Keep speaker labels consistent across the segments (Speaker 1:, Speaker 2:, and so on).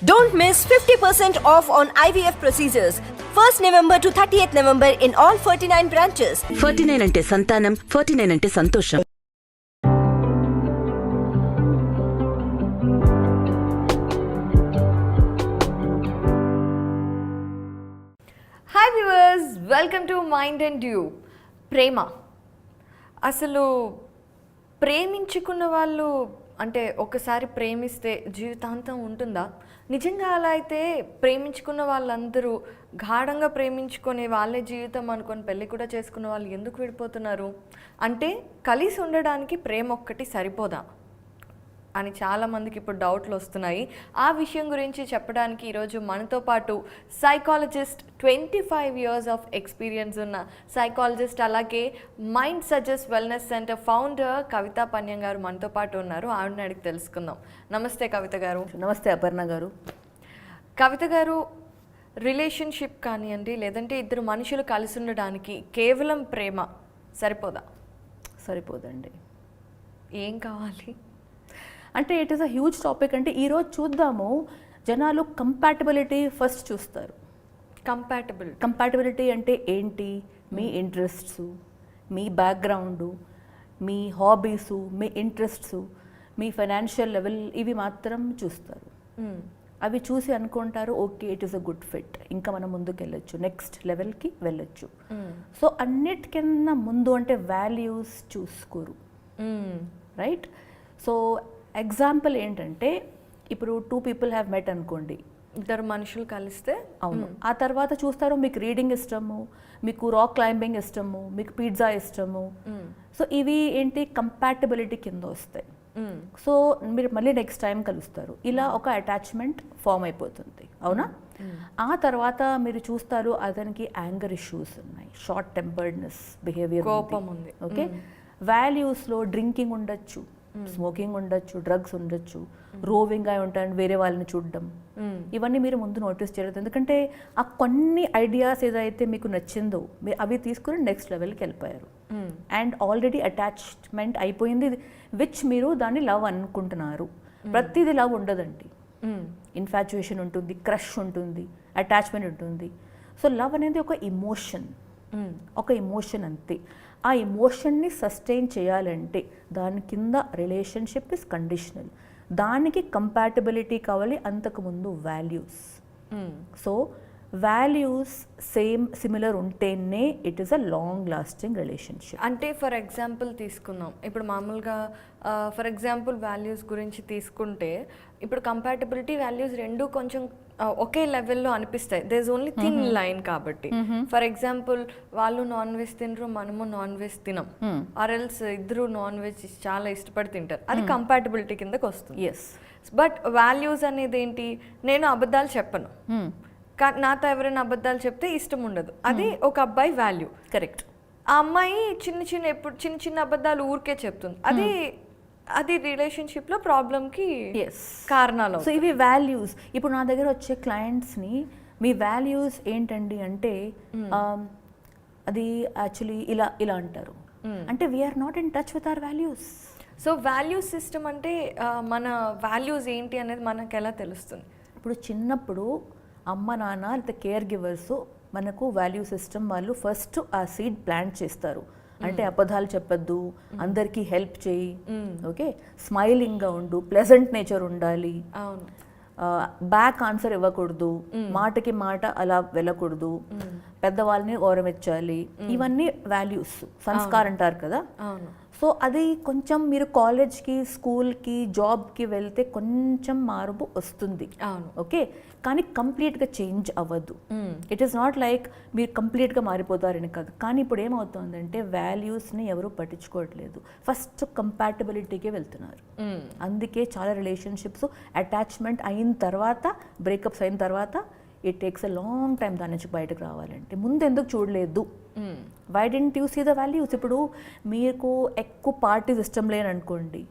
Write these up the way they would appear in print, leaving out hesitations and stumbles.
Speaker 1: Don't miss 50% off on IVF procedures. 1st November to 30th November in all 49 branches.
Speaker 2: 49 అంటే సంతానం, 49 అంటే సంతోషం.
Speaker 3: Hi viewers, welcome to mind and due. ప్రేమ అసలు ప్రేమించుకున్న వాళ్ళు అంటే ఒకసారి ప్రేమిస్తే జీవితాంతం ఉంటుందా? నిజంగా అలా అయితే ప్రేమించుకున్న వాళ్ళందరూ గాఢంగా ప్రేమించుకునే వాళ్ళే జీవితం అనుకొని పెళ్ళి కూడా చేసుకున్న వాళ్ళు ఎందుకు విడిపోతున్నారు? అంటే కలిసి ఉండడానికి ప్రేమ ఒక్కటి సరిపోదా అని చాలామందికి ఇప్పుడు డౌట్లు వస్తున్నాయి. ఆ విషయం గురించి చెప్పడానికి ఈరోజు మనతో పాటు సైకాలజిస్ట్, 25 years ఆఫ్ ఎక్స్పీరియన్స్ ఉన్న సైకాలజిస్ట్, అలాగే mind suggest wellness centre founder Kavitha Panyam garu మనతో పాటు ఉన్నారు. ఆవిడని అడిగి తెలుసుకుందాం. నమస్తే కవిత గారు.
Speaker 4: నమస్తే అపర్ణ గారు.
Speaker 3: కవిత గారు, రిలేషన్షిప్ కానివ్వండి లేదంటే ఇద్దరు మనుషులు కలిసి ఉండడానికి కేవలం ప్రేమ సరిపోదా?
Speaker 4: సరిపోదండి.
Speaker 3: ఏం కావాలి?
Speaker 4: అంటే it is a huge topic. అంటే ఈరోజు చూద్దాము, జనాలు కంపాటబిలిటీ ఫస్ట్ చూస్తారు. కంపాటబిలిటీ అంటే ఏంటి? మీ ఇంట్రెస్ట్స్, మీ బ్యాక్గ్రౌండు, మీ హాబీసు, మీ ఇంట్రెస్ట్స్, మీ ఫైనాన్షియల్ లెవెల్, ఇవి మాత్రం చూస్తారు. అవి చూసి అనుకుంటారు okay it is a good fit, ఇంకా మనం ముందుకు వెళ్ళొచ్చు, నెక్స్ట్ లెవెల్కి వెళ్ళొచ్చు. సో అన్నిటికన్నా ముందు అంటే వాల్యూస్ చూసుకోరు, రైట్? సో ఎగ్జాంపుల్ ఏంటంటే ఇప్పుడు 2 people హ్యావ్ మెట్ అనుకోండి,
Speaker 3: ఇద్దరు మనుషులు కలిస్తే,
Speaker 4: అవును, ఆ తర్వాత చూస్తారు మీకు రీడింగ్ ఇష్టము, మీకు రాక్ క్లైంబింగ్ ఇష్టము, మీకు పిజ్జా ఇష్టము. సో ఇవి ఏంటి? కంపాటబిలిటీ కింద వస్తాయి. సో మీరు మళ్ళీ నెక్స్ట్ టైం కలుస్తారు, ఇలా ఒక అటాచ్మెంట్ ఫామ్ అయిపోతుంది, అవునా? ఆ తర్వాత మీరు చూస్తారు అతనికి యాంగర్ ఇష్యూస్ ఉన్నాయి, షార్ట్ టెంపర్డ్నెస్ బిహేవియర్,
Speaker 3: కోపం ఉంది.
Speaker 4: ఓకే, వాల్యూస్లో డ్రింకింగ్ ఉండొచ్చు, స్మోకింగ్ ఉండొచ్చు, డ్రగ్స్ ఉండొచ్చు, రోవింగ్ అయి ఉంటారు, వేరే వాళ్ళని చూడడం, ఇవన్నీ మీరు ముందు నోటీస్ చేయలేదు. ఎందుకంటే ఆ కొన్ని ఐడియాస్ ఏదైతే మీకు నచ్చిందో అవి తీసుకుని నెక్స్ట్ లెవెల్కి వెళ్ళిపోయారు. అండ్ ఆల్రెడీ అటాచ్మెంట్ అయిపోయింది, విచ్ మీరు దాన్ని లవ్ అనుకుంటున్నారు. ప్రతిదీ లవ్ ఉండదండి. ఇన్ఫాచ్యుయేషన్ ఉంటుంది, క్రష్ ఉంటుంది, అటాచ్మెంట్ ఉంటుంది. సో లవ్ అనేది ఒక ఇమోషన్ అంతే. ఆ ఎమోషన్ని సస్టైన్ చేయాలంటే దాని కింద రిలేషన్షిప్ ఇస్ కండిషనల్. దానికి కంపాటబిలిటీ కావాలి, అంతకుముందు వాల్యూస్. సో వాల్యూస్ సిమిలర్ ఉంటేనే it is a long lasting relationship.
Speaker 3: అంటే ఫర్ ఎగ్జాంపుల్ తీసుకుందాం, ఇప్పుడు మామూలుగా ఫర్ ఎగ్జాంపుల్ వాల్యూస్ గురించి తీసుకుంటే ఇప్పుడు కంపాటబిలిటీ వాల్యూస్ రెండు కొంచెం ఒకే లెవెల్లో అనిపిస్తాయి. There is only thin line కాబట్టి. ఫర్ ఎగ్జాంపుల్ వాళ్ళు నాన్ వెజ్ తినరు, మనము నాన్ వెజ్ తినం, ఆర్ ఎల్స్ ఇద్దరు నాన్ వెజ్ చాలా ఇష్టపడి తింటారు, అది కంపాటబిలిటీ కిందకి వస్తుంది.
Speaker 4: ఎస్,
Speaker 3: బట్ వాల్యూస్ అనేది ఏంటి? నేను అబద్ధాలు చెప్పను, నాతో ఎవరైనా అబద్ధాలు చెప్తే ఇష్టం ఉండదు, అది ఒక అబ్బాయి వాల్యూ.
Speaker 4: కరెక్ట్.
Speaker 3: ఆ అమ్మాయి చిన్న చిన్న అబద్ధాలు ఊరికే చెప్తుంది, అది రిలేషన్షిప్ లో ప్రాబ్లమ్ కి కారణాలు.
Speaker 4: సో ఇవి వాల్యూస్. ఇప్పుడు నా దగ్గర వచ్చే క్లయింట్స్ని మీ వాల్యూస్ ఏంటండి అంటే అది యాక్చువల్లీ ఇలా అంటారు, అంటే we're not in touch with our values.
Speaker 3: So values system అంటే మన వాల్యూస్ ఏంటి అనేది మనకు ఎలా తెలుస్తుంది?
Speaker 4: ఇప్పుడు చిన్నప్పుడు అమ్మ నాన్న లేదా కేర్ గివర్స్ మనకు వాల్యూ సిస్టమ్ వాళ్ళు ఫస్ట్ ఆ సీడ్ ప్లాంట్ చేస్తారు. అంటే అబద్ధాలు చెప్పద్దు, అందరికీ హెల్ప్ చేయి, ఓకే, స్మైలింగ్గా ఉండు, ప్లెజెంట్ నేచర్ ఉండాలి, బ్యాక్ ఆన్సర్ ఇవ్వకూడదు, మాటకి మాట అలా వెళ్ళకూడదు, పెద్దవాళ్ళని గౌరవించాలి, ఇవన్నీ వాల్యూస్, సంస్కారం అంటారు కదా. సో అది కొంచెం మీరు కాలేజ్కి, స్కూల్కి, జాబ్కి వెళ్తే కొంచెం మార్పు వస్తుంది, ఓకే, కానీ కంప్లీట్గా చేంజ్ అవ్వదు. ఇట్ ఈస్ నాట్ లైక్ మీరు కంప్లీట్గా మారిపోతారని కాదు. కానీ ఇప్పుడు ఏమవుతుందంటే వాల్యూస్ని ఎవరు పట్టించుకోవట్లేదు, ఫస్ట్ కంపాటబిలిటీకే వెళ్తున్నారు. అందుకే చాలా రిలేషన్షిప్స్ అటాచ్మెంట్ అయిన తర్వాత, బ్రేకప్స్ అయిన తర్వాత it takes a long time దాని నుంచి బయటకు రావాలంటే. ముందు ఎందుకు చూడలేదు? Why didn't you see the values? ఇప్పుడు మీకు ఎక్కువ పార్టీస్ ఇష్టం లేననుకోండి,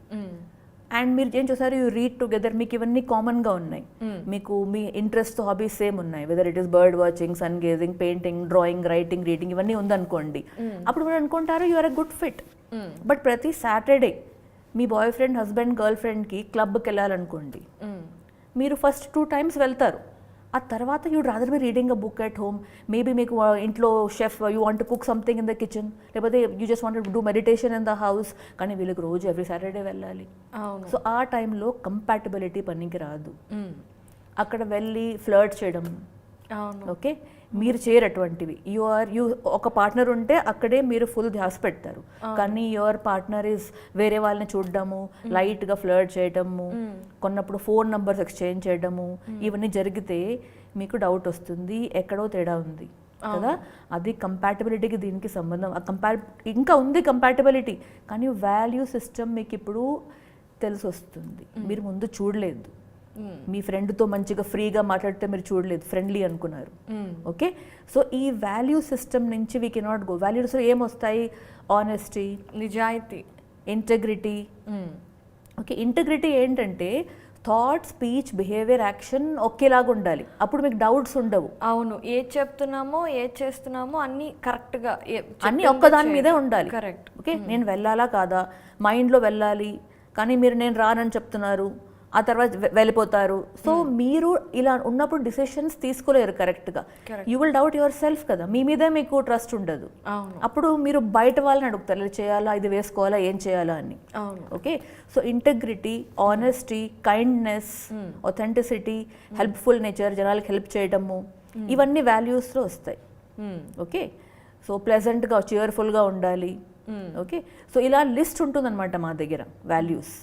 Speaker 4: అండ్ మీరు ఏం చూసారు, యూ రీడ్ టుగెదర్, మీకు ఇవన్నీ కామన్గా ఉన్నాయి, మీకు మీ ఇంట్రెస్ట్, హాబీస్ సేమ్ ఉన్నాయి, whether it is bird watching, sun gazing, painting, drawing, writing, reading, ఇవన్నీ ఉందనుకోండి. అప్పుడు మీరు అనుకుంటారు you are a good fit. But ప్రతి సాటర్డే మీ బాయ్ ఫ్రెండ్, హస్బెండ్, గర్ల్ ఫ్రెండ్కి క్లబ్కి వెళ్ళాలనుకోండి, మీరు ఫస్ట్ 2 times వెళ్తారు. ఆ తర్వాత you'd rather be reading a book at home. Maybe మీకు ఇంట్లో chef you want to cook something in the kitchen, లేకపోతే you just want do meditation in the house. కానీ వీళ్ళకి రోజు ఎవ్రీ సాటర్డే వెళ్ళాలి. సో ఆ టైంలో కంపాటబిలిటీ పనికి రాదు. అక్కడ వెళ్ళి ఫ్లర్ట్ చేయడం, ఓకే, మీరు చేయరటువంటివి. యూ ఒక పార్ట్నర్ ఉంటే అక్కడే మీరు ఫుల్ ధ్యాస పెడతారు. కానీ యువర్ పార్ట్నర్ ఇస్ వేరే వాళ్ళని చూడడము, లైట్గా ఫ్లర్ట్ చేయడము, కొన్నప్పుడు ఫోన్ నంబర్స్ ఎక్స్చేంజ్ చేయడము, ఇవన్నీ జరిగితే మీకు డౌట్ వస్తుంది, ఎక్కడో తేడా ఉంది కదా. అది కంపాటబిలిటీకి దీనికి సంబంధం. ఇంకా ఉంది కంపాటబిలిటీ, కానీ వాల్యూ సిస్టమ్ మీకు ఇప్పుడు తెలిసి వస్తుంది. మీరు ముందు చూడలేదు. మీ ఫ్రెండ్తో మంచిగా ఫ్రీగా మాట్లాడితే మీరు చూడలేదు, ఫ్రెండ్లీ అనుకున్నారు. ఓకే, సో ఈ వాల్యూ సిస్టమ్ నుంచి వీ కెనాట్ గో. వాల్యూస్ ఏమొస్తాయి? ఆనెస్టీ,
Speaker 3: నిజాయితీ,
Speaker 4: ఇంటెగ్రిటీ. ఓకే, ఇంటెగ్రిటీ ఏంటంటే థాట్, స్పీచ్, బిహేవియర్, యాక్షన్ ఒకేలాగా ఉండాలి. అప్పుడు మీకు డౌట్స్ ఉండవు.
Speaker 3: అవును, ఏది చెప్తున్నామో ఏది చేస్తున్నామో అన్నీ కరెక్ట్గా,
Speaker 4: అన్నీ ఒక్కదాని మీదే ఉండాలి.
Speaker 3: కరెక్ట్.
Speaker 4: ఓకే, నేను వెళ్ళాలా కాదా, మైండ్లో వెళ్ళాలి, కానీ మీరు నేను రానని చెప్తున్నారు, ఆ తర్వాత వెళ్ళిపోతారు. సో మీరు ఇలా ఉన్నప్పుడు డిసిషన్స్ తీసుకోలేరు కరెక్ట్గా. You will doubt your self కదా, మీ మీదే మీకు ట్రస్ట్ ఉండదు. అప్పుడు మీరు బయట వాళ్ళని అడుగుతారు, ఇది చేయాలా, ఇది వేసుకోవాలా, ఏం చేయాలా అని. Okay, so integrity, honesty, kindness, authenticity, helpful nature, జనాలకి హెల్ప్ చేయడము, ఇవన్నీ వాల్యూస్లో వస్తాయి. ఓకే, సో ప్లెజెంట్గా, cheerfulగా ఉండాలి. ఓకే, సో ఇలా లిస్ట్ ఉంటుందన్నమాట మా దగ్గర వాల్యూస్.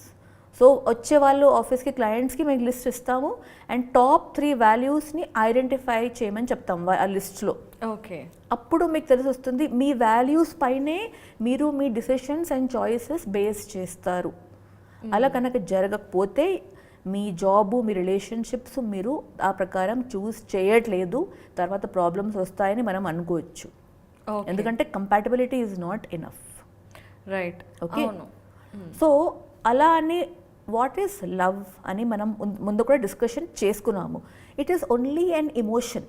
Speaker 4: సో వచ్చే వాళ్ళు ఆఫీస్కి, క్లయింట్స్కి మేము లిస్ట్ ఇస్తాము అండ్ టాప్ 3 వాల్యూస్ని ఐడెంటిఫై చేయమని చెప్తాం ఆ లిస్ట్లో.
Speaker 3: ఓకే,
Speaker 4: అప్పుడు మీకు తెలిసి వస్తుంది మీ వాల్యూస్ పైనే మీరు మీ డిసిషన్స్ అండ్ చాయిసెస్ బేస్ చేస్తారు. అలా కనుక జరగకపోతే మీ జాబు, మీ రిలేషన్షిప్స్ మీరు ఆ ప్రకారం చూస్ చేయట్లేదు, తర్వాత ప్రాబ్లమ్స్ వస్తాయని మనం అనుకోవచ్చు. ఎందుకంటే compatibility is not enough.
Speaker 3: Right.
Speaker 4: Okay, so అలా అని వాట్ ఈస్ లవ్ అని మనం ముందు కూడా డిస్కషన్ చేసుకున్నాము. It is only an emotion.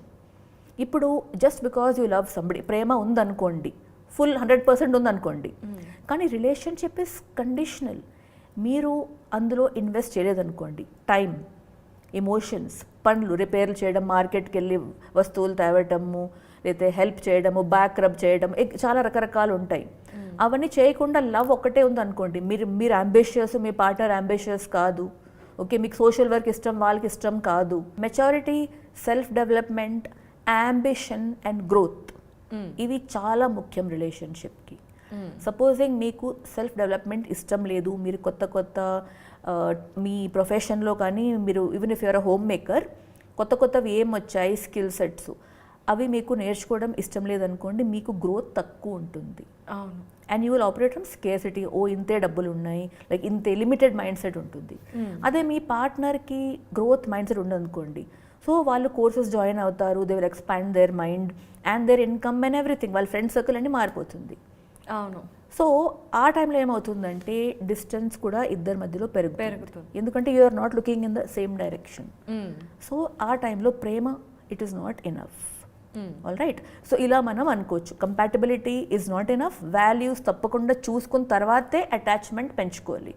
Speaker 4: ఇప్పుడు just because you love somebody, ప్రేమ ఉందనుకోండి, ఫుల్ 100% ఉందనుకోండి, కానీ రిలేషన్షిప్ ఇస్ కండిషనల్. మీరు అందులో ఇన్వెస్ట్ చేయలేదనుకోండి, టైం, ఎమోషన్స్, పనులు, రిపేర్లు చేయడం, మార్కెట్కి వెళ్ళి వస్తువులు తేవటము, లేకపోతే హెల్ప్ చేయడము, బ్యాక్ రబ్ చేయడం, చాలా రకరకాలు ఉంటాయి. అవన్నీ చేయకుండా లవ్ ఒక్కటే ఉందనుకోండి, మీరు అంబిషియస్, మీ పార్ట్నర్ అంబిషియస్ కాదు. ఓకే, మీకు సోషల్ వర్క్ ఇష్టం, వాళ్ళకి ఇష్టం కాదు. Maturity, self development, ambition and growth, ఇవి చాలా ముఖ్యం రిలేషన్షిప్కి. సపోజింగ్ మీకు సెల్ఫ్ డెవలప్మెంట్ ఇష్టం లేదు, మీరు కొత్త మీ ప్రొఫెషన్లో కానీ, మీరు even if you're a home maker, కొత్తవి ఏం వచ్చాయి స్కిల్ సెట్స్, అవి మీకు నేర్చుకోవడం ఇష్టం లేదనుకోండి, మీకు గ్రోత్ తక్కువ ఉంటుంది.
Speaker 3: అవును,
Speaker 4: and you will operate from scarcity. ఇంతే డబ్బులు ఉన్నాయి, లైక్ ఇంతే లిమిటెడ్ మైండ్ సెట్ ఉంటుంది. అదే మీ పార్ట్నర్కి గ్రోత్ మైండ్ సెట్ ఉండదనుకోండి, సో వాళ్ళు కోర్సెస్ జాయిన్ అవుతారు, they will expand their mind and there income and everything, వాళ్ళ ఫ్రెండ్ సర్కిల్ అన్ని మారిపోతుంది.
Speaker 3: అవును.
Speaker 4: సో ఆ టైంలో ఏమవుతుందంటే డిస్టెన్స్ కూడా ఇద్దరి మధ్యలో పెరుగుతుంది, ఎందుకంటే you are not looking in the same direction. So ఆ టైంలో ప్రేమ it is not enough. All right, so ఇలా మనం అనుకోవచ్చు compatibility is not enough. Values తప్పకుండా చూసుకున్న తర్వాతే అటాచ్మెంట్ పెంచుకోవాలి.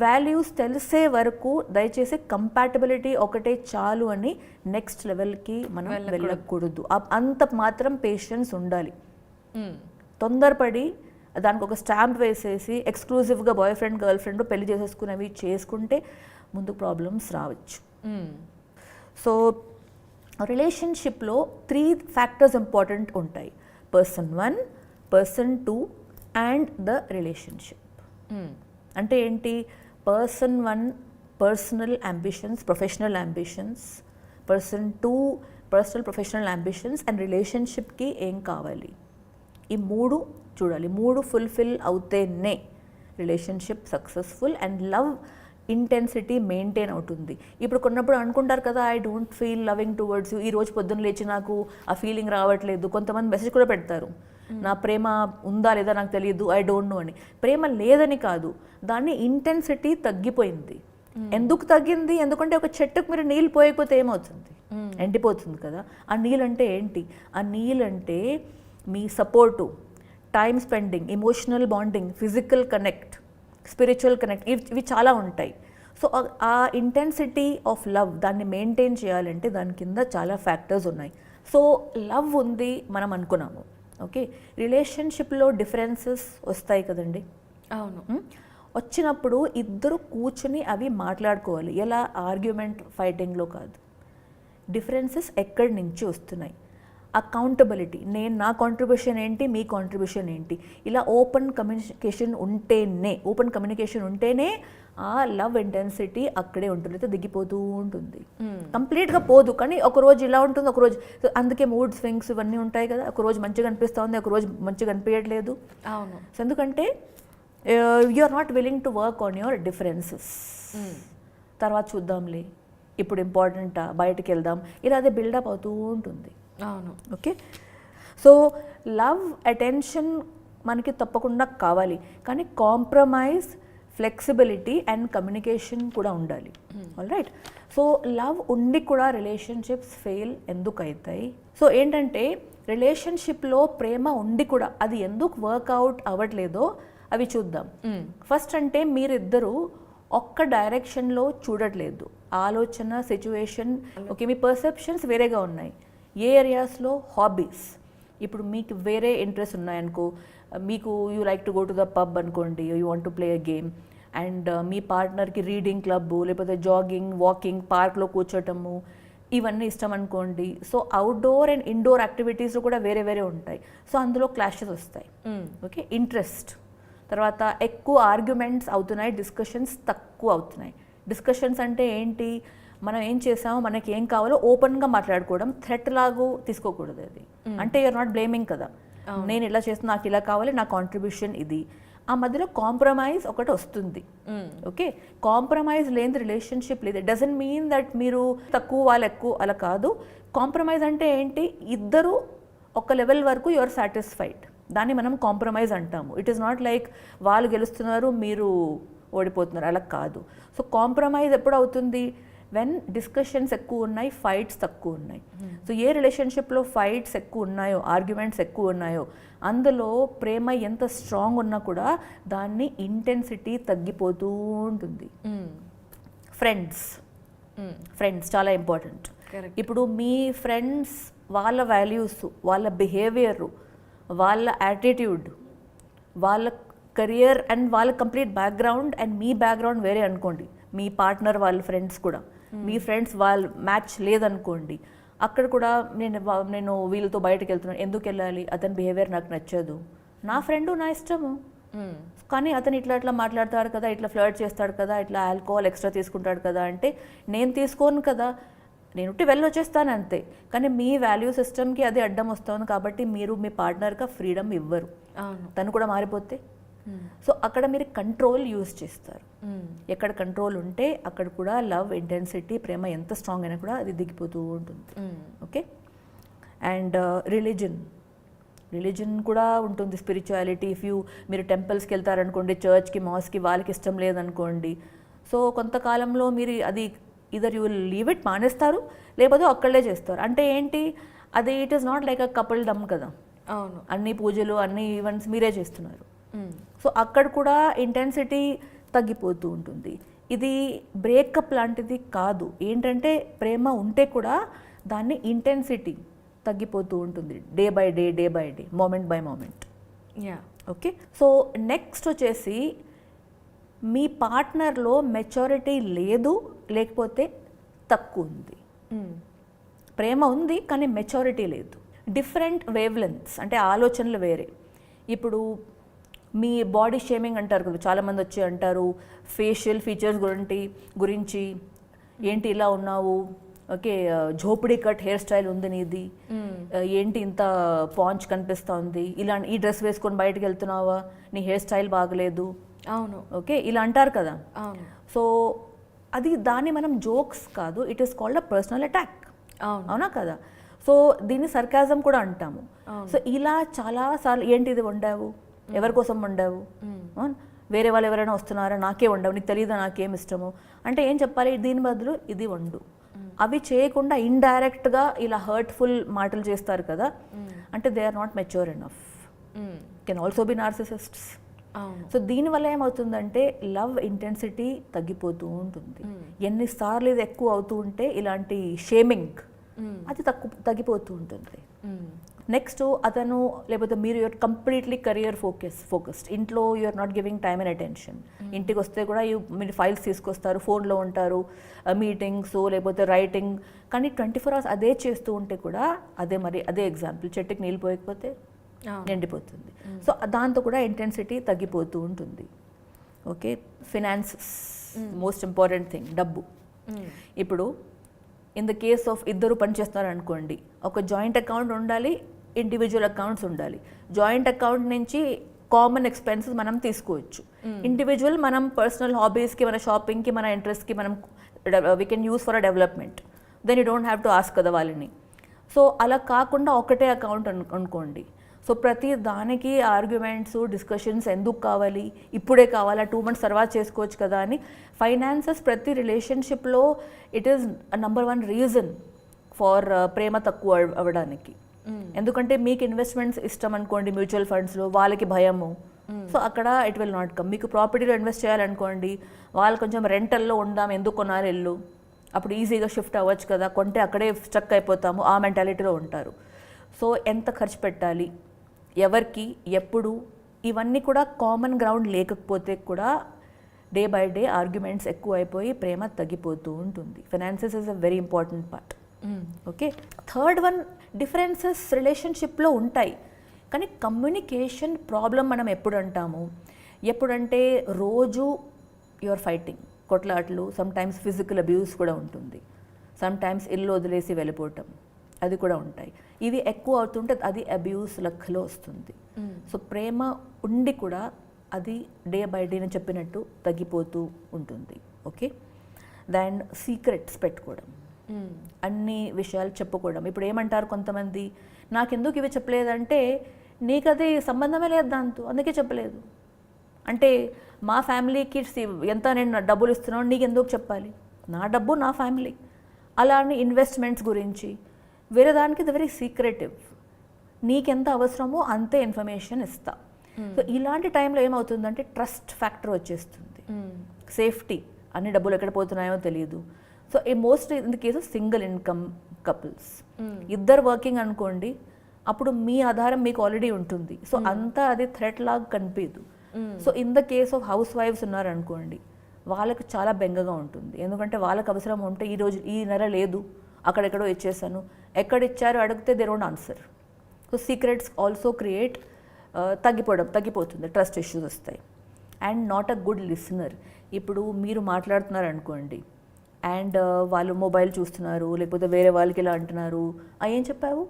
Speaker 4: వాల్యూస్ తెలిసే వరకు దయచేసి కంపాటబిలిటీ ఒకటే చాలు అని నెక్స్ట్ లెవెల్కి మనం వెళ్ళకూడదు. అంత మాత్రం పేషెన్స్ ఉండాలి. తొందరపడి దానికి ఒక స్టాంప్ వేసేసి ఎక్స్క్లూజివ్గా బాయ్ ఫ్రెండ్, గర్ల్ ఫ్రెండ్ పెళ్లి చేసేసుకునేవి చేసుకుంటే ముందు ప్రాబ్లమ్స్ రావచ్చు. సో రిలేషన్షిప్లో 3 ఫ్యాక్టర్స్ ఇంపార్టెంట్ ఉంటాయి: person 1, person 2 and the relationship. అంటే ఏంటి? Person 1 personal ambitions, professional ambitions, person 2 personal professional ambitions and రిలేషన్షిప్కి ఏం కావాలి, ఈ 3 చూడాలి. 3 ఫుల్ఫిల్ అవుతేనే relationship successful and love intensity maintain అవుతుంది. ఇప్పుడు కొన్నప్పుడు అనుకుంటారు కదా, I don't feel loving towards you, ఈ రోజు పొద్దున్న లేచి నాకు ఆ ఫీలింగ్ రావట్లేదు. కొంతమంది మెసేజ్ కూడా పెడతారు, నా ప్రేమ ఉందా లేదా నాకు తెలియదు, ఐ డోంట్ నో అని. ప్రేమ లేదని కాదు, దాని ఇంటెన్సిటీ తగ్గిపోయింది. ఎందుకు తగ్గింది? ఎందుకంటే ఒక చెట్టుకు మీరు నీళ్ళు పోయకపోతే ఏమవుతుంది? ఎండిపోతుంది కదా. ఆ నీళ్ళంటే ఏంటి? ఆ నీళ్ళంటే మీ support, time spending, emotional bonding, physical connect, spiritual connect, ఇవి చాలా ఉంటాయి. సో ఆ ఇంటెన్సిటీ ఆఫ్ లవ్ దాన్ని మెయింటైన్ చేయాలంటే దాని కింద చాలా ఫ్యాక్టర్స్ ఉన్నాయి. సో లవ్ ఉంది మనం అనుకున్నాము, ఓకే, రిలేషన్షిప్లో డిఫరెన్సెస్ వస్తాయి కదండి.
Speaker 3: అవును.
Speaker 4: వచ్చినప్పుడు ఇద్దరు కూర్చుని అవి మాట్లాడుకోవాలి. ఎలా ఆర్గ్యుమెంట్ ఫైటింగ్లో కాదు. డిఫరెన్సెస్ ఎక్కడి నుంచి వస్తున్నాయి, అకౌంటబిలిటీ, నేను నా కాంట్రిబ్యూషన్ ఏంటి, మీ కాంట్రిబ్యూషన్ ఏంటి, ఇలా ఓపెన్ కమ్యూనికేషన్ ఉంటేనే ఆ లవ్ ఇంటెన్సిటీ అక్కడే ఉంటుంది. అయితే దిగిపోతూ ఉంటుంది, కంప్లీట్గా పోదు. కానీ ఒకరోజు ఇలా ఉంటుంది, ఒకరోజు, అందుకే మూడ్ స్వింగ్స్ ఇవన్నీ ఉంటాయి కదా. ఒకరోజు మంచిగా అనిపిస్తుంది, ఒకరోజు మంచిగా అనిపించట్లేదు.
Speaker 3: అవును.
Speaker 4: సో ఎందుకంటే you are not willing to work on your differences. తర్వాత చూద్దాంలే, ఇప్పుడు ఇంపార్టెంటా, బయటికి వెళ్దాం, ఇలా అదే బిల్డప్ అవుతూ ఉంటుంది.
Speaker 3: అవును.
Speaker 4: ఓకే, సో లవ్ అటెన్షన్ మనకి తప్పకుండా కావాలి, కానీ కాంప్రమైజ్, ఫ్లెక్సిబిలిటీ అండ్ కమ్యూనికేషన్ కూడా ఉండాలి. All right. సో లవ్ ఉండి కూడా రిలేషన్షిప్స్ ఫెయిల్ ఎందుకు అవుతాయి? సో ఏంటంటే రిలేషన్షిప్లో ప్రేమ ఉండి కూడా అది ఎందుకు వర్కౌట్ అవ్వట్లేదో అవి చూద్దాం. ఫస్ట్ అంటే మీరిద్దరూ ఒక్క డైరెక్షన్లో చూడట్లేదు. ఆలోచన, సిచ్యువేషన్, ఓకే, మీ పర్సెప్షన్స్ వేరేగా ఉన్నాయి. ఏ ఏరియాస్లో? హాబీస్. ఇప్పుడు మీకు వేరే ఇంట్రెస్ట్ ఉన్నాయనుకో, మీకు you like to go to the pub అనుకోండి, you want to play a game, and మీ పార్ట్నర్కి రీడింగ్ క్లబ్, లేకపోతే జాగింగ్, వాకింగ్, పార్క్లో కూర్చోటము, ఇవన్నీ ఇష్టం అనుకోండి. సో అవుట్డోర్ అండ్ ఇండోర్ యాక్టివిటీస్లో కూడా వేరే వేరే ఉంటాయి. సో అందులో క్లాషెస్ వస్తాయి. Okay, interest. తర్వాత ఎక్కువ ఆర్గ్యుమెంట్స్ అవుతున్నాయి, డిస్కషన్స్ తక్కువ అవుతున్నాయి. డిస్కషన్స్ అంటే ఏంటి? మనం ఏం చేసామో, మనకి ఏం కావాలో ఓపెన్గా మాట్లాడుకోవడం, థ్రెట్ లాగా తీసుకోకూడదు. అది అంటే యూఆర్ నాట్ బ్లేమింగ్ కదా, నేను ఇలా చేస్తున్నా, నాకు ఇలా కావాలి, నా కాంట్రిబ్యూషన్ ఇది. ఆ మధ్యలో కాంప్రమైజ్ ఒకటి వస్తుంది. ఓకే, కాంప్రమైజ్ లేని రిలేషన్షిప్ లేదు. ఇట్ డజంట్ మీన్ దట్ మీరు తక్కువ వాళ్ళు ఎక్కువ, అలా కాదు. కాంప్రమైజ్ అంటే ఏంటి? ఇద్దరు ఒక లెవెల్ వరకు యువర్ సాటిస్ఫైడ్, దాన్ని మనం కాంప్రమైజ్ అంటాము. ఇట్ ఈస్ నాట్ లైక్ వాళ్ళు గెలుస్తున్నారు, మీరు ఓడిపోతున్నారు, అలా కాదు. సో కాంప్రమైజ్ ఎప్పుడు అవుతుంది? వెన్ డిస్కషన్స్ ఎక్కువ ఉన్నాయి, ఫైట్స్ తక్కువ ఉన్నాయి. సో ఏ రిలేషన్షిప్లో ఫైట్స్ ఎక్కువ ఉన్నాయో, ఆర్గ్యుమెంట్స్ ఎక్కువ ఉన్నాయో, అందులో ప్రేమ ఎంత స్ట్రాంగ్ ఉన్నా కూడా దాన్ని ఇంటెన్సిటీ తగ్గిపోతూ ఉంటుంది. ఫ్రెండ్స్ చాలా ఇంపార్టెంట్. ఇప్పుడు మీ ఫ్రెండ్స్ వాళ్ళ వాల్యూస్, వాళ్ళ బిహేవియర్, వాళ్ళ యాటిట్యూడ్, వాళ్ళ కెరియర్ అండ్ వాళ్ళ complete background and me background వేరే అనుకోండి. మీ పార్ట్నర్ వాళ్ళ ఫ్రెండ్స్ కూడా, మీ ఫ్రెండ్స్ వాళ్ళ మ్యాచ్ లేదనుకోండి, అక్కడ కూడా నేను వీళ్ళతో బయటకు వెళ్తున్నాను, ఎందుకు వెళ్ళాలి, అతని బిహేవియర్ నాకు నచ్చదు, నా ఫ్రెండు నా ఇష్టము, కానీ అతను ఇట్లా మాట్లాడతాడు కదా, ఇట్లా ఫ్లర్ట్ చేస్తాడు కదా, ఇట్లా ఆల్కహాల్ ఎక్స్ట్రా తీసుకుంటాడు కదా, అంటే నేను తీసుకోను కదా, నేను వెళ్ళొచ్చేస్తాను అంతే. కానీ మీ వాల్యూ సిస్టమ్కి అది అడ్డం వస్తుంది కాబట్టి మీరు మీ పార్ట్నర్గా ఫ్రీడమ్ ఇవ్వరు. తను కూడా మారిపోతే, సో అక్కడ మీరు కంట్రోల్ యూజ్ చేస్తారు. ఎక్కడ కంట్రోల్ ఉంటే అక్కడ కూడా లవ్ ఇంటెన్సిటీ, ప్రేమ ఎంత స్ట్రాంగ్ అయినా కూడా అది దిగిపోతూ ఉంటుంది. ఓకే, అండ్ రిలీజన్ కూడా ఉంటుంది, స్పిరిచువాలిటీ. మీరు టెంపుల్స్కి వెళ్తారనుకోండి, చర్చ్కి, మాస్కి, వాళ్ళకి ఇష్టం లేదనుకోండి, సో కొంతకాలంలో మీరు అది either you will leave it, మానేస్తారు, లేకపోతే అక్కడే చేస్తారు. అంటే ఏంటి అది? It is not like a couple కదా.
Speaker 3: అవును,
Speaker 4: అన్ని పూజలు, అన్ని ఈవెంట్స్ మీరే చేస్తున్నారు. సో అక్కడ కూడా ఇంటెన్సిటీ తగ్గిపోతూ ఉంటుంది. ఇది బ్రేకప్ లాంటిది కాదు. ఏంటంటే ప్రేమ ఉంటే కూడా దాన్ని ఇంటెన్సిటీ తగ్గిపోతూ ఉంటుంది, day by day, moment by moment. Okay, so next వచ్చేసి మీ పార్ట్నర్లో మెచ్యూరిటీ లేదు, లేకపోతే తక్కువ ఉంది. ప్రేమ ఉంది కానీ మెచ్యూరిటీ లేదు. డిఫరెంట్ వేవ్ లెంత్స్, అంటే ఆలోచనలు వేరే. ఇప్పుడు మీ బాడీ షేమింగ్ అంటారు కదా, చాలామంది వచ్చి అంటారు ఫేషియల్ ఫీచర్స్ గురించి, ఏంటి ఇలా ఉన్నావు, ఓకే, ఝోపిడీ కట్ హెయిర్ స్టైల్ ఉంది నీది, ఏంటి ఇంత పాంచ్ కనిపిస్తూ ఉంది, ఇలా ఈ డ్రెస్ వేసుకొని బయటకు వెళ్తున్నావా, నీ హెయిర్ స్టైల్ బాగలేదు,
Speaker 3: అవును,
Speaker 4: ఓకే, ఇలా అంటారు కదా.
Speaker 3: అవును.
Speaker 4: సో అది దాన్ని మనం జోక్స్ కాదు, it is called a personal attack. అవునా కదా? సో దీన్ని సర్కాజం కూడా అంటాము. సో ఇలా చాలాసార్లు, ఏంటి ఇది వండావు, ఎవరి కోసం వండావు, వేరే వాళ్ళు ఎవరైనా వస్తున్నారా, నాకే వండావు, నీకు తెలియదా నాకేం ఇష్టము అంటే ఏం చెప్పాలి? దీని బదులు ఇది వండు. అవి చేయకుండా ఇండైరెక్ట్గా ఇలా హర్ట్ఫుల్ మాటలు చేస్తారు కదా, అంటే they are not mature enough. Can also be narcissists.
Speaker 3: అవును.
Speaker 4: సో దీనివల్ల ఏమవుతుందంటే లవ్ ఇంటెన్సిటీ తగ్గిపోతూ ఉంటుంది. ఎన్నిసార్లు ఇది ఎక్కువ అవుతూ ఉంటే ఇలాంటి షేమింగ్ అది తగ్గిపోతూ ఉంటుంది. నెక్స్ట్ అతను లేకపోతే మీరు యూఆర్ కంప్లీట్లీ కెరియర్ ఫోకస్డ్, ఇంట్లో you're not giving time and attention. ఇంటికి వస్తే కూడా మీరు ఫైల్స్ తీసుకొస్తారు, ఫోన్లో ఉంటారు, మీటింగ్స్ లేకపోతే రైటింగ్, కానీ 24 hours అదే చేస్తూ ఉంటే కూడా అదే ఎగ్జాంపుల్, చెట్టుకి నీళ్ళు పోయకపోతే ఎండిపోతుంది. సో దాంతో కూడా ఇంటెన్సిటీ తగ్గిపోతూ ఉంటుంది. Okay, finances most important thing, డబ్బు. ఇప్పుడు ఇన్ ద కేస్ ఆఫ్ ఇద్దరు పనిచేస్తున్నారు అనుకోండి, ఒక జాయింట్ అకౌంట్ ఉండాలి, ఇండివిజువల్ అకౌంట్స్ ఉండాలి. జాయింట్ అకౌంట్ నుంచి కామన్ ఎక్స్పెన్సెస్ మనం తీసుకోవచ్చు. ఇండివిజువల్ మనం పర్సనల్ హాబీస్కి, మన షాపింగ్కి, మన ఇంట్రెస్ట్కి మనం we can use for a development. Then you don't have to ask కదా వాళ్ళని. సో అలా కాకుండా ఒకటే అకౌంట్ అనుకోండి. సో ప్రతి దానికి ఆర్గ్యుమెంట్స్, డిస్కషన్స్ ఎందుకు కావాలి, ఇప్పుడే కావాలా, 2 months తర్వాత చేసుకోవచ్చు కదా అని. ఫైనాన్సెస్ ప్రతి రిలేషన్షిప్లో it is number 1 reason for ప్రేమ తక్కువ అవ్వడానికి. ఎందుకంటే మీకు ఇన్వెస్ట్మెంట్స్ ఇష్టం అనుకోండి, మ్యూచువల్ ఫండ్స్లో, వాళ్ళకి భయము, సో అక్కడ ఇట్ విల్ నాట్ కమ్. మీకు ప్రాపర్టీలో ఇన్వెస్ట్ చేయాలనుకోండి, వాళ్ళు కొంచెం రెంటల్లో ఉందాం, ఎందుకు కొనాలి ఇల్లు, అప్పుడు ఈజీగా షిఫ్ట్ అవ్వచ్చు కదా, కొంటే అక్కడే స్ట్రక్ అయిపోతాము, ఆ మెంటాలిటీలో ఉంటారు. సో ఎంత ఖర్చు పెట్టాలి, ఎవరికి, ఎప్పుడు, ఇవన్నీ కూడా కామన్ గ్రౌండ్ లేకపోతే కూడా డే బై డే ఆర్గ్యుమెంట్స్ ఎక్కువ అయిపోయి ప్రేమ తగ్గిపోతూ ఉంటుంది. Finances is a very important part. Okay, third one, differences రిలేషన్షిప్లో ఉంటాయి, కానీ కమ్యూనికేషన్ ప్రాబ్లం మనం ఎప్పుడు అంటాము, ఎప్పుడంటే రోజు యువర్ ఫైటింగ్, కొట్లాట్లు, సమ్టైమ్స్ ఫిజికల్ అబ్యూస్ కూడా ఉంటుంది, సమ్టైమ్స్ ఇల్లు వదిలేసి వెళ్ళిపోవటం, అది కూడా ఉంటాయి. ఇవి ఎక్కువ అవుతుంటే అది అబ్యూస్ లెక్కలో వస్తుంది. సో ప్రేమ ఉండి కూడా అది డే బై డే నేను చెప్పినట్టు తగ్గిపోతూ ఉంటుంది. ఓకే, దెన్ సీక్రెట్స్ పెట్టుకోవడం, అన్ని విషయాలు చెప్పుకోవడం. ఇప్పుడు ఏమంటారు కొంతమంది, నాకెందుకు ఇవి చెప్పలేదంటే నీకు అది సంబంధమే లేదు దాంతో, అందుకే చెప్పలేదు. అంటే మా ఫ్యామిలీకి ఎంత నేను డబ్బులు ఇస్తున్నాను, నీకు ఎందుకు చెప్పాలి, నా డబ్బు నా ఫ్యామిలీ. అలానే ఇన్వెస్ట్మెంట్స్ గురించి వేరే దానికి ఇది వెరీ సీక్రెటివ్, నీకెంత అవసరమో అంతే ఇన్ఫర్మేషన్ ఇస్తా. సో ఇలాంటి టైంలో ఏమవుతుందంటే ట్రస్ట్ ఫ్యాక్టర్ వచ్చేస్తుంది, సేఫ్టీ, అన్ని డబ్బులు ఎక్కడ పోతున్నాయో తెలియదు. So mostly in the case of single income couples, ఇద్దరు వర్కింగ్ అనుకోండి, అప్పుడు మీ ఆధారం మీకు ఆల్రెడీ ఉంటుంది, సో అంతా అది థ్రెట్ లాగా కనిపించదు. So in the case of house wives ఉన్నారనుకోండి, వాళ్ళకి చాలా బెంగగా ఉంటుంది, ఎందుకంటే వాళ్ళకి అవసరం ఉంటే ఈ నెల లేదు, అక్కడెక్కడో ఇచ్చేసాను, ఎక్కడ ఇచ్చారో అడిగితే they don't answer. So secrets also create తగ్గిపోతుంది, ట్రస్ట్ ఇష్యూస్ వస్తాయి. And not a good listener. ఇప్పుడు మీరు మాట్లాడుతున్నారు అనుకోండి, అండ్ వాళ్ళు మొబైల్ చూస్తున్నారు, లేకపోతే వేరే వాళ్ళకి ఇలా అంటున్నారు, ఏం చెప్పావు,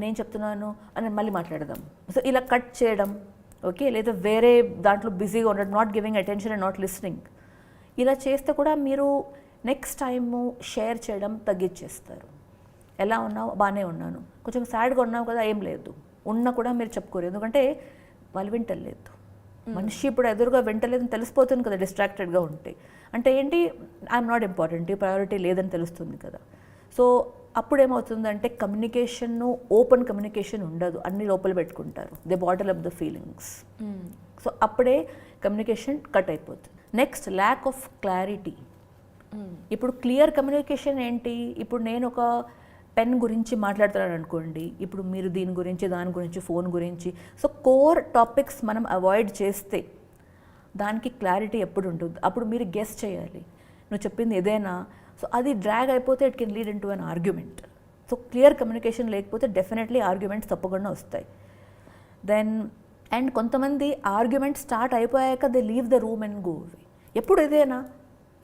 Speaker 4: నేను చెప్తున్నాను అని మళ్ళీ మాట్లాడదాం. సో ఇలా కట్ చేయడం, ఓకే, లేదా వేరే దాంట్లో బిజీగా ఉండడం, not giving attention and not listening. ఇలా చేస్తే కూడా మీరు నెక్స్ట్ టైము షేర్ చేయడం తగ్గించేస్తారు. ఎలా ఉన్నావు, బాగానే ఉన్నాను, కొంచెం సాడ్గా ఉన్నావు కదా, ఏం లేదు, ఉన్నా కూడా మీరు చెప్పుకోరు, ఎందుకంటే వాళ్ళు వింటలేదు. మనిషి ఇప్పుడు ఎదురుగా వింటలేదని తెలిసిపోతుంది కదా, డిస్ట్రాక్టెడ్గా ఉంటే. అంటే ఏంటి, ఐఎమ్ నాట్ ఇంపార్టెంట్, ఈ ప్రయారిటీ లేదని తెలుస్తుంది కదా. సో అప్పుడు ఏమవుతుందంటే కమ్యూనికేషన్, ఓపెన్ కమ్యూనికేషన్ ఉండదు, అన్ని లోపల పెట్టుకుంటారు, they bottle up the feelings. So అప్పుడే కమ్యూనికేషన్ కట్ అయిపోతుంది. Next, lack of clarity. ఇప్పుడు క్లియర్ కమ్యూనికేషన్ ఏంటి, ఇప్పుడు నేను ఒక పెన్ గురించి మాట్లాడుతున్నాను అనుకోండి, ఇప్పుడు మీరు దీని గురించి, దాని గురించి, ఫోన్ గురించి, సో కోర్ టాపిక్స్ మనం అవాయిడ్ చేస్తే దానికి క్లారిటీ ఎప్పుడు ఉంటుంది. అప్పుడు మీరు గెస్ చేయాలి, నువ్వు చెప్పింది ఏదైనా, సో అది డ్రాగ్ అయిపోతే it can lead in to an argument. So clear communication లేకపోతే డెఫినెట్లీ ఆర్గ్యుమెంట్స్ తప్పకుండా వస్తాయి. దెన్ అండ్ కొంతమంది ఆర్గ్యుమెంట్ స్టార్ట్ అయిపోయాక they leave the room and go away.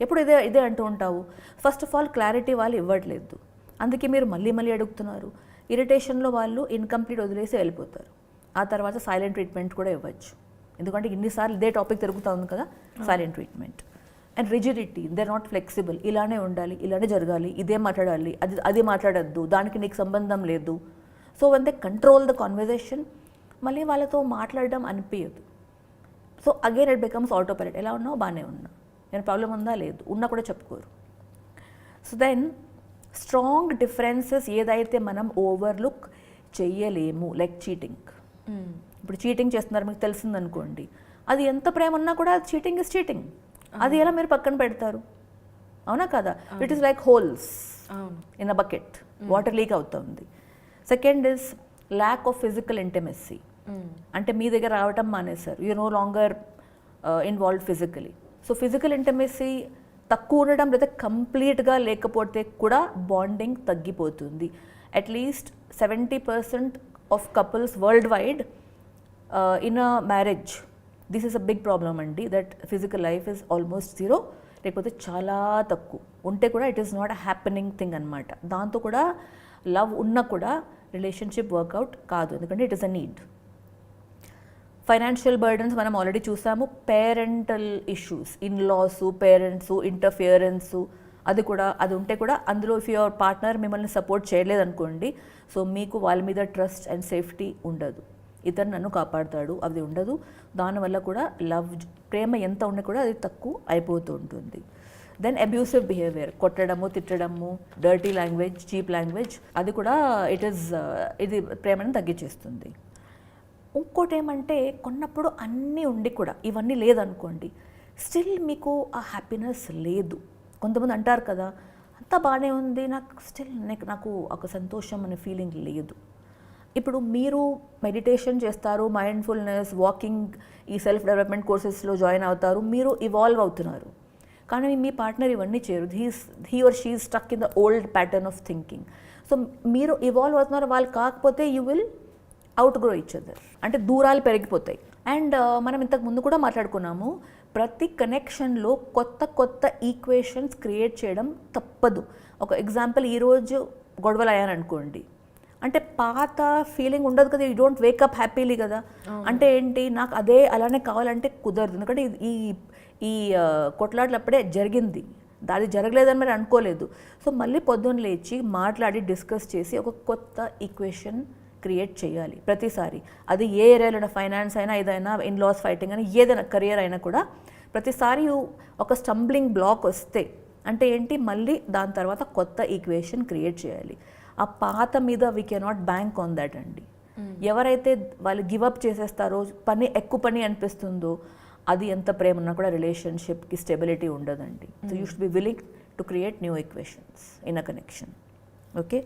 Speaker 4: ఎప్పుడు ఇదే అంటూ ఉంటావు. ఫస్ట్ ఆఫ్ ఆల్ క్లారిటీ వాళ్ళు ఇవ్వట్లేదు, అందుకే మీరు మళ్ళీ అడుగుతున్నారు. ఇరిటేషన్లో వాళ్ళు ఇన్కంప్లీట్ వదిలేసి వెళ్ళిపోతారు. ఆ తర్వాత సైలెంట్ ట్రీట్మెంట్ కూడా ఇవ్వచ్చు, ఎందుకంటే ఇన్నిసార్లు ఇదే టాపిక్ తిరుగుతూ ఉంది కదా, silent treatment. And rigidity, they are not flexible, ఇలానే ఉండాలి, ఇలానే జరగాలి, ఇదే మాట్లాడాలి, అది మాట్లాడద్దు, దానికి నీకు సంబంధం లేదు. So one they control the conversation, మళ్ళీ వాళ్ళతో మాట్లాడడం అనిపించదు. So again it becomes auto pilot, ఎలా ఉన్నావు, బాగానే ఉన్నా, నేను ప్రాబ్లం ఉందా, లేదు, ఉన్నా కూడా చెప్పుకోరు. సో దెన్ స్ట్రాంగ్ డిఫరెన్సెస్ ఏదైతే మనం ఓవర్లుక్ చెయ్యలేము, లైక్ చీటింగ్. ఇప్పుడు చీటింగ్ చేస్తున్నారు మీకు తెలిసిందనుకోండి, అది ఎంత ప్రేమ ఉన్నా కూడా చీటింగ్ ఇస్ చీటింగ్. అది ఎలా మీరు పక్కన పెడతారు? అవునా కదా? It is like holes in a bucket, water leak అవుతుంది. Second is lack of physical intimacy. అంటే మీ దగ్గర రావటం మానేశారు, you no longer involve physically. So physical intimacy తక్కువ ఉండడం లేదా కంప్లీట్గా లేకపోతే కూడా బాండింగ్ తగ్గిపోతుంది. At least 70% of couples world wide in a marriage this is a big problem అండి, that physical life is almost zero, లేకపోతే చాలా తక్కువ ఉంటే కూడా it is not a happening thing అనమాట. దాంతో కూడా లవ్ ఉన్నా కూడా రిలేషన్షిప్ వర్కౌట్ కాదు, ఎందుకంటే it is a need. Financial burdens మనం ఆల్రెడీ చూసాము. Parental issues, in laws, parents interference, అది ఉంటే కూడా అందులో ఇఫ్ యువర్ పార్ట్నర్ మిమ్మల్ని సపోర్ట్ చేయలేదు అనుకోండి, సో మీకు వాళ్ళ మీద ట్రస్ట్ అండ్ సేఫ్టీ ఉండదు. ఇతను నన్ను కాపాడుతాడు అది ఉండదు. దానివల్ల కూడా ప్రేమ ఎంత ఉన్నా కూడా అది తక్కువ అయిపోతూ ఉంటుంది. దెన్ అబ్యూసివ్ బిహేవియర్, కొట్టడము, తిట్టడము, డర్టీ లాంగ్వేజ్, చీప్ లాంగ్వేజ్, అది కూడా ఇది ప్రేమను తగ్గించేస్తుంది. ఇంకోటి ఏమంటే కొన్నప్పుడు అన్నీ ఉండి కూడా ఇవన్నీ లేదనుకోండి, స్టిల్ మీకు ఆ హ్యాపీనెస్ లేదు. కొంతమంది అంటారు కదా, అంతా బాగానే ఉంది, నాకు ఒక సంతోషం అనే ఫీలింగ్ లేదు. ఇప్పుడు మీరు మెడిటేషన్ చేస్తారు, మైండ్ఫుల్నెస్, వాకింగ్, ఈ సెల్ఫ్ డెవలప్మెంట్ కోర్సెస్లో జాయిన్ అవుతారు, మీరు ఇవాల్వ్ అవుతున్నారు. కానీ మీ పార్ట్నర్ ఇవన్నీ చేయరు, he or she stuck in the old pattern of thinking. So మీరు ఇవాల్వ్ అవుతున్నారు, వాళ్ళు కాకపోతే you will out grow each other, అంటే దూరాలు పెరిగిపోతాయి. అండ్ మనం ఇంతకు ముందు కూడా మాట్లాడుకున్నాము, ప్రతి కనెక్షన్లో కొత్త ఈక్వేషన్స్ క్రియేట్ చేయడం తప్పదు. ఒక ఎగ్జాంపుల్, ఈరోజు గొడవలు అయ్యాననుకోండి, అంటే పాత ఫీలింగ్ ఉండదు కదా, యూ డోంట్ వేకప్ హ్యాపీలీ కదా. అంటే ఏంటి, నాకు అలానే కావాలంటే కుదరదు, ఎందుకంటే ఈ కొట్లాటలు అప్పుడే జరిగింది, అది జరగలేదని మరి అనుకోలేదు. సో మళ్ళీ పొద్దున్న లేచి మాట్లాడి డిస్కస్ చేసి ఒక కొత్త ఈక్వేషన్ క్రియేట్ చేయాలి ప్రతిసారి. అది ఏ ఏరియాలో, ఫైనాన్స్ అయినా, ఏదైనా ఇన్లాస్ ఫైటింగ్ అయినా, ఏదైనా కెరియర్ అయినా కూడా ప్రతిసారి ఒక స్టంబ్లింగ్ బ్లాక్ వస్తే అంటే ఏంటి, మళ్ళీ దాని తర్వాత కొత్త ఈక్వేషన్ క్రియేట్ చేయాలి. ఆ పాత మీద we cannot bank on that అండి. ఎవరైతే వాళ్ళు గివప్ చేసేస్తారో, ఎక్కువ పని అనిపిస్తుందో, అది ఎంత ప్రేమ ఉన్నా కూడా రిలేషన్షిప్కి స్టెబిలిటీ ఉండదండి. So you should be willing to create new equations in a connection. Okay,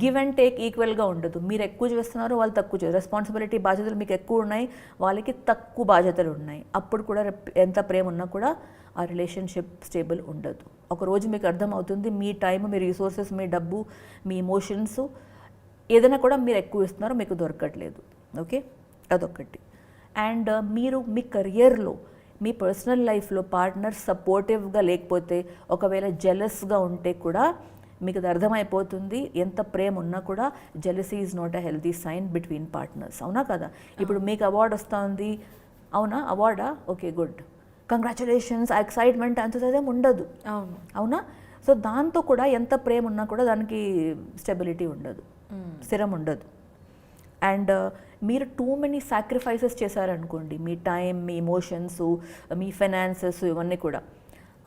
Speaker 4: give and take ఈక్వల్గా ఉండదు. మీరు ఎక్కువ చేస్తున్నారు, వాళ్ళు తక్కువ చేస్తారు. రెస్పాన్సిబిలిటీ, బాధ్యతలు మీకు ఎక్కువ ఉన్నాయి, వాళ్ళకి తక్కువ బాధ్యతలు ఉన్నాయి. అప్పుడు కూడా ఎంత ప్రేమ ఉన్నా కూడా ఆ రిలేషన్షిప్ స్టేబుల్ ఉండదు. ఒకరోజు మీకు అర్థమవుతుంది, మీ టైం, మీ రిసోర్సెస్, మీ డబ్బు, మీ ఎమోషన్స్ ఏదైనా కూడా మీరు ఎక్కువ ఇస్తున్నారు, మీకు దొరకట్లేదు. ఓకే, అదొకటి. అండ్ మీరు మీ కెరియర్లో, మీ పర్సనల్ లైఫ్లో పార్ట్నర్ సపోర్టివ్గా లేకపోతే, ఒకవేళ జెలస్గా ఉంటే కూడా మీకు అది అర్థమైపోతుంది. ఎంత ప్రేమ ఉన్నా కూడా jealousy is not a healthy sign between partners. అవునా కదా? ఇప్పుడు మీకు అవార్డు వస్తుంది, అవునా, అవార్డా, ఓకే గుడ్, కంగ్రాచులేషన్స్, ఆ ఎక్సైట్మెంట్ అంతదేం ఉండదు. అవునా? సో దాంతో కూడా ఎంత ప్రేమ ఉన్నా కూడా దానికి స్టెబిలిటీ ఉండదు, స్థిరం ఉండదు. అండ్ మీరు టూ మెనీ సాక్రిఫైసెస్ చేశారనుకోండి, మీ టైం, మీ ఎమోషన్స్, మీ ఫైనాన్సెస్, ఇవన్నీ కూడా,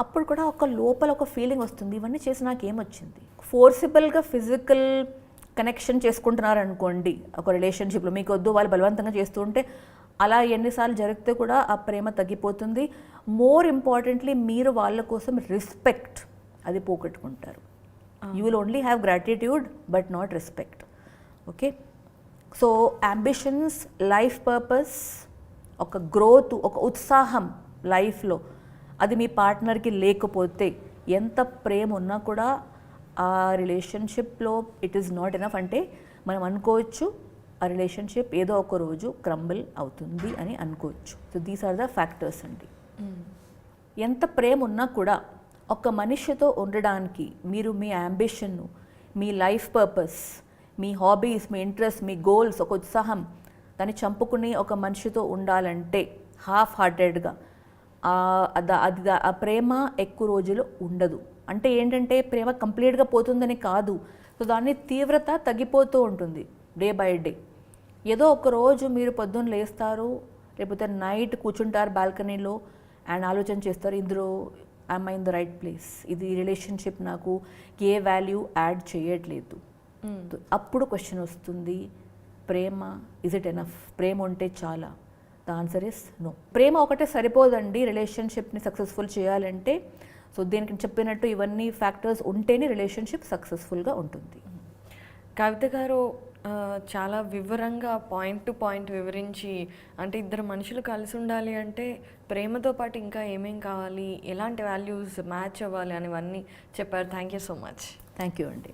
Speaker 4: అప్పుడు కూడా ఒక లోపల ఒక ఫీలింగ్ వస్తుంది, ఇవన్నీ చేసి నాకేమొచ్చింది. ఫోర్సిబుల్గా ఫిజికల్ కనెక్షన్ చేసుకుంటున్నారనుకోండి ఒక రిలేషన్షిప్లో, మీకు వద్దు, వాళ్ళు బలవంతంగా చేస్తూ ఉంటే, అలా ఎన్నిసార్లు జరిగితే కూడా ఆ ప్రేమ తగ్గిపోతుంది. మోర్ ఇంపార్టెంట్లీ, మీరు వాళ్ళ కోసం రెస్పెక్ట్ అది పోగొట్టుకుంటారు. You will only have gratitude but not respect. Okay, so ambitions, life purpose, ఒక గ్రోత్, ఒక ఉత్సాహం లైఫ్లో, అది మీ పార్ట్నర్కి లేకపోతే ఎంత ప్రేమ ఉన్నా కూడా ఆ రిలేషన్షిప్లో ఇట్ ఈస్ నాట్ ఎనఫ్. అంటే మనం అనుకోవచ్చు ఆ రిలేషన్షిప్ ఏదో ఒక రోజు క్రంబుల్ అవుతుంది అని అనుకోవచ్చు. So these are the factors అండి. ఎంత ప్రేమ ఉన్నా కూడా ఒక మనిషితో ఉండడానికి మీరు మీ అంబిషన్ను, మీ లైఫ్ పర్పస్, మీ హాబీస్, మీ ఇంట్రెస్ట్, మీ గోల్స్, ఒక ఉత్సాహం, దాన్ని చంపుకుని ఒక మనిషితో ఉండాలంటే హాఫ్ హార్టెడ్గా ఆ ప్రేమ ఎక్కువ రోజులు ఉండదు. అంటే ఏంటంటే ప్రేమ కంప్లీట్గా పోతుందని కాదు, సో దాని తీవ్రత తగ్గిపోతూ ఉంటుంది డే బై డే. ఏదో ఒక రోజు మీరు పొద్దున్న లేస్తారు, లేకపోతే నైట్ కూర్చుంటారు బాల్కనీలో అండ్ ఆలోచన చేస్తారు, ఇందులో I'm in the right place, ఇది రిలేషన్షిప్ నాకు ఏ వాల్యూ యాడ్ చేయట్లేదు. అప్పుడు క్వశ్చన్ వస్తుంది, ప్రేమ ఇజ్ ఇట్ ఎనఫ్? ప్రేమ ఉంటే చాలా, ద ఆన్సర్ ఇస్ నో. ప్రేమ ఒకటే సరిపోదండి రిలేషన్షిప్ని సక్సెస్ఫుల్ చేయాలంటే. సో దీనికి చెప్పినట్టు ఇవన్నీ ఫ్యాక్టర్స్ ఉంటేనే రిలేషన్షిప్ సక్సెస్ఫుల్గా ఉంటుంది.
Speaker 3: కవిత గారు చాలా వివరంగా పాయింట్ టు పాయింట్ వివరించి, అంటే ఇద్దరు మనుషులు కలిసి ఉండాలి అంటే ప్రేమతో పాటు ఇంకా ఏమేం కావాలి, ఎలాంటి వాల్యూస్ మ్యాచ్ అవ్వాలి అనేవన్నీ చెప్పారు. Thank you so much.
Speaker 4: Thank you అండి.